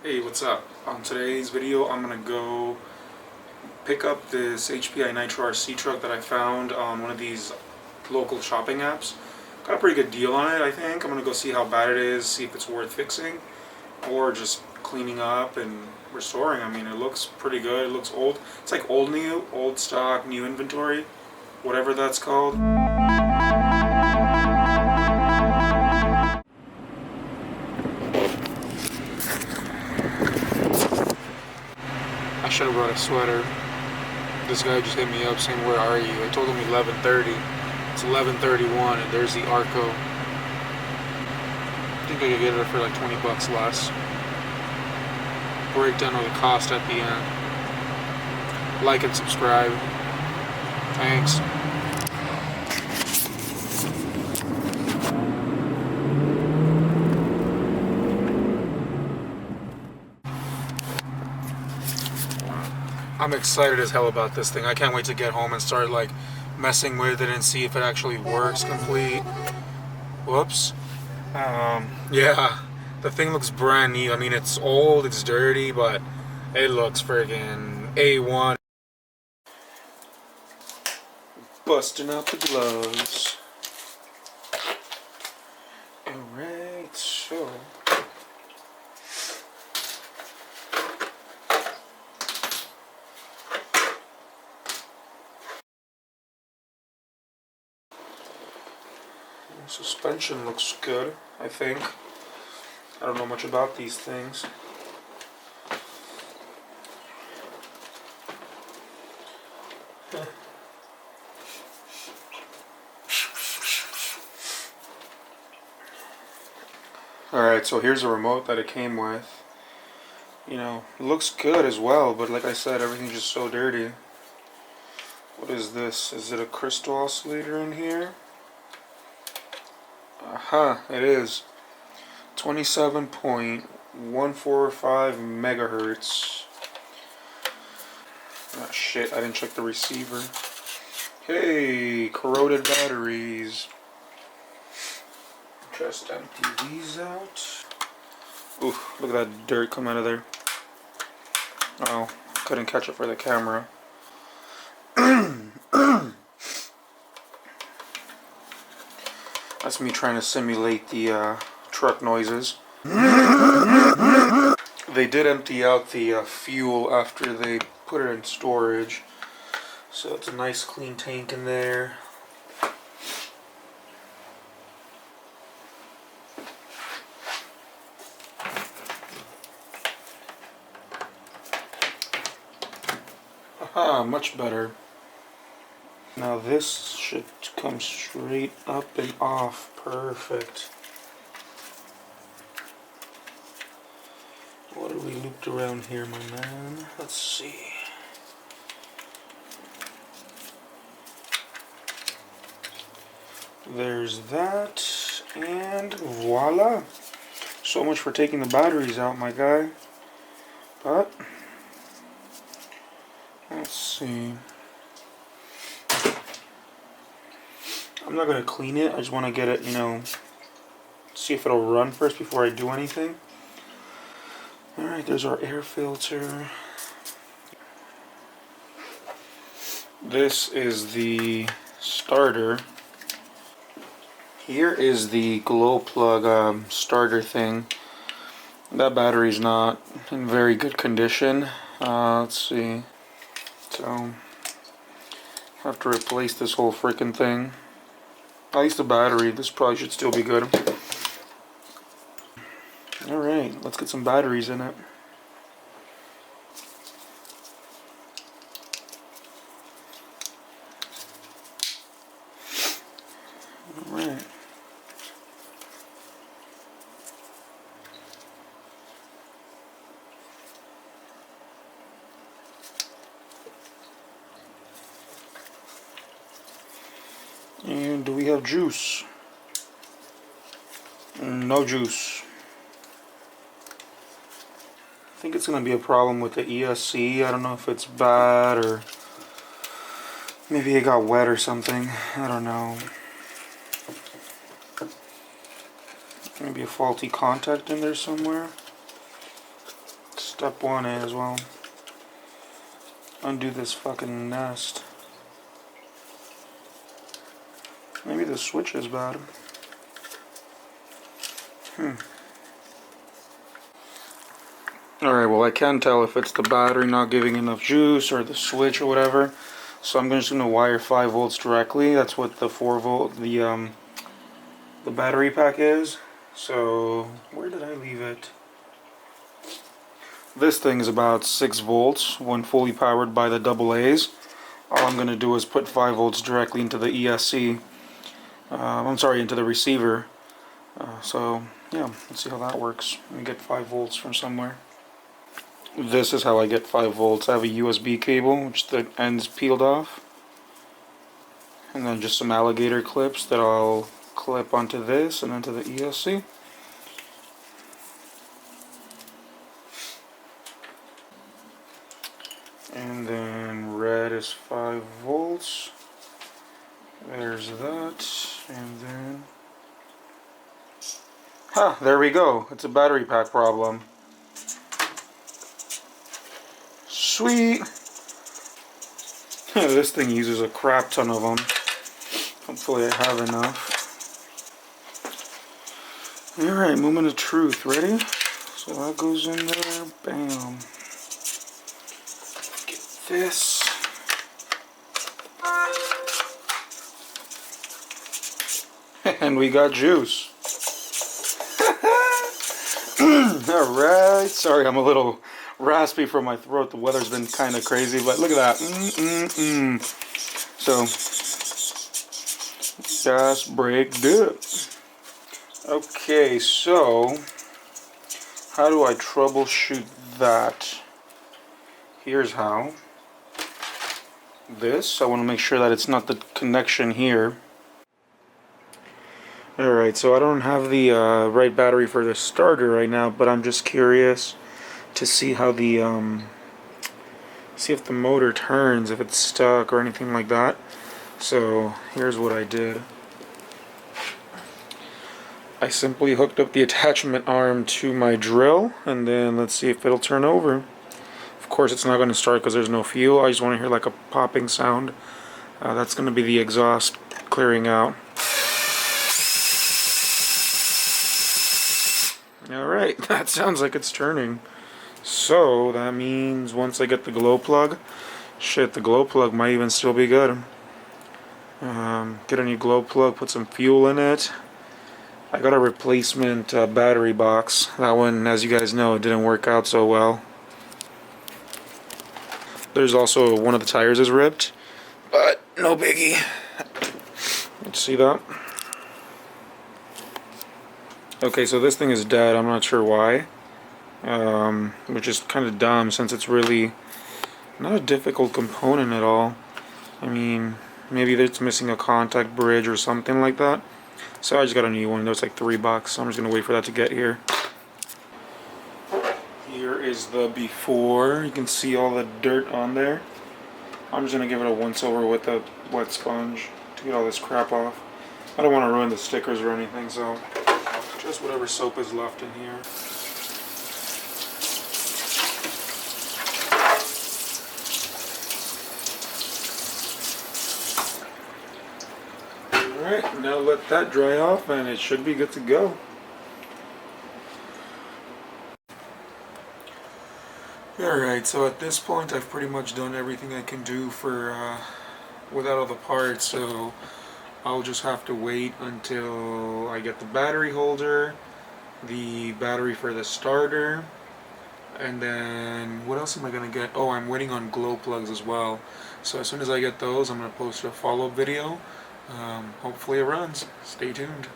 Hey, what's up? On today's video, I'm gonna go pick up this HPI NITRO RC truck that I found on one of these local shopping apps. Got a pretty good deal on it, I think. I'm gonna go see how bad it is, see if it's worth fixing, or just cleaning up and restoring. I mean, it looks pretty good. It looks old. It's like old new, old stock, new inventory, whatever that's called. I should have brought a sweater. This guy just hit me up saying, "Where are you?" I told him 11:30. It's 11:31 and there's the Arco. I think I could get it for like 20 bucks less. Breakdown of the cost at the end. Like and subscribe. Thanks. I'm excited as hell about this thing. I can't wait to get home and start like messing with it and see if it actually works complete. Whoops. Yeah, the thing looks brand new. I mean, it's old, it's dirty, but it looks friggin' A1. Busting out the gloves. Alright, so suspension looks good, I think. I don't know much about these things. Alright, so here's a remote that it came with. You know, it looks good as well, but like I said, everything's just so dirty. What is this? Is it a crystal oscillator in here? Aha, it is. 27.145 megahertz. Ah, shit, I didn't check the receiver. Hey, corroded batteries. Just empty these out. Ooh, look at that dirt come out of there. Oh, couldn't catch it for the camera. That's me trying to simulate the truck noises. They did empty out the fuel after they put it in storage. So it's a nice clean tank in there. Aha, much better. Now this should come straight up and off. Perfect. What are we looped around here, my man? Let's see. There's that, and voila. So much for taking the batteries out, my guy. But let's see. I'm not going to clean it. I just want to get it, you know, see if it'll run first before I do anything. Alright, there's our air filter. This is the starter. Here is the glow plug starter thing. That battery's not in very good condition. Let's see. So, I have to replace this whole freaking thing. At least the battery, this probably should still be good. Alright, let's get some batteries in it. Alright. And do we have juice? No juice. I think it's going to be a problem with the ESC. I don't know if it's bad or maybe it got wet or something. I don't know. Maybe a faulty contact in there somewhere. step 1A as well. Undo this fucking nest. Maybe the switch is bad. Alright, well I can't tell if it's the battery not giving enough juice or the switch or whatever. So I'm just going to wire 5 volts directly. That's what the 4 volt, the battery pack is. So, where did I leave it? This thing is about 6 volts when fully powered by the AA's. All I'm going to do is put 5 volts directly into the ESC. Into the receiver. So, yeah, let's see how that works. Let me get 5 volts from somewhere. This is how I get 5 volts. I have a USB cable, which the end's peeled off. And then just some alligator clips that I'll clip onto this and onto the ESC. And then red is 5 volts. There's that. And then... there we go. It's a battery pack problem. Sweet! This thing uses a crap ton of them. Hopefully I have enough. Alright, moment of truth. Ready? So that goes in there. Bam. Get this. And we got juice. Alright. Sorry, I'm a little raspy from my throat. The weather's been kind of crazy, but look at that. So, gas, brake, dip. Okay, so how do I troubleshoot that? Here's how. I want to make sure that it's not the connection here. Alright, so I don't have the right battery for the starter right now, but I'm just curious to see how the see if the motor turns, if it's stuck or anything like that. So here's what I did. I simply hooked up the attachment arm to my drill, and then let's see if it'll turn over. Of course it's not going to start because there's no fuel. I just want to hear like a popping sound. That's going to be the exhaust clearing out. Alright, that sounds like it's turning. So that means once I get the glow plug, shit, the glow plug might even still be good. Get a new glow plug, put some fuel in it. I got a replacement battery box. That one, as you guys know, it didn't work out so well. There's also one of the tires is ripped, but no biggie. Let's see that. Okay, so this thing is dead. I'm not sure why, which is kind of dumb since it's really not a difficult component at all. I mean, maybe it's missing a contact bridge or something like that. So I just got a new one. That was like $3. So I'm just gonna wait for that to get here. Here is the before. You can see all the dirt on there. I'm just gonna give it a once over with a wet sponge to get all this crap off. I don't want to ruin the stickers or anything, so just whatever soap is left in here. Alright, now let that dry off and it should be good to go. Alright, so at this point I've pretty much done everything I can do for without all the parts, so I'll just have to wait until I get the battery holder, the battery for the starter, and then what else am I going to get? Oh, I'm waiting on glow plugs as well. So as soon as I get those, I'm going to post a follow-up video. Hopefully it runs. Stay tuned.